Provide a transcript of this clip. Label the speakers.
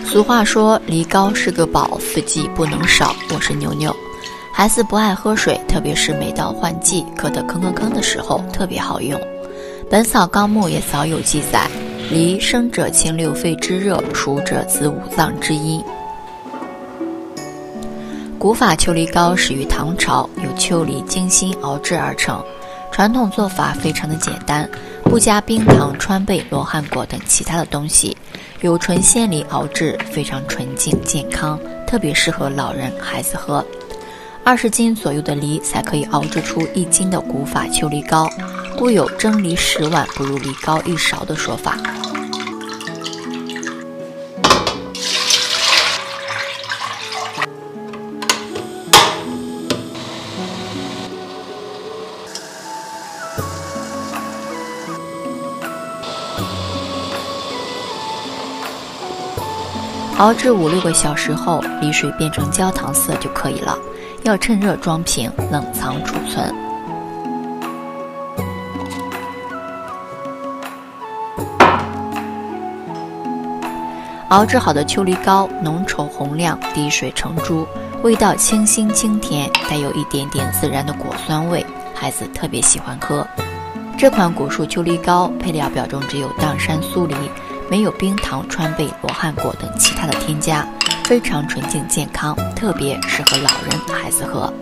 Speaker 1: 俗话说梨膏是个宝，四季不能少。我是牛牛。孩子不爱喝水，特别是每到换季渴得吭吭吭的时候，特别好用。本草纲目也早有记载，梨生者清六肺之热，熟者滋五脏之阴。古法秋梨膏始于唐朝，由秋梨精心熬制而成。传统做法非常的简单，不加冰糖、川贝、罗汉果等其他的东西，由纯鲜梨熬制，非常纯净健康，特别适合老人孩子喝。20斤左右的梨才可以熬制出1斤的古法秋梨膏，故有蒸梨10碗不如梨膏1勺的说法。熬制5-6个小时后，梨水变成焦糖色就可以了，要趁热装瓶，冷藏储存。熬制好的秋梨膏浓稠红亮，滴水成珠，味道清新清甜，带有一点点自然的果酸味，孩子特别喜欢喝。这款果树秋梨膏配料表中只有砀山酥梨，没有冰糖、川贝、罗汉果等其他的添加，非常纯净健康，特别适合老人孩子喝。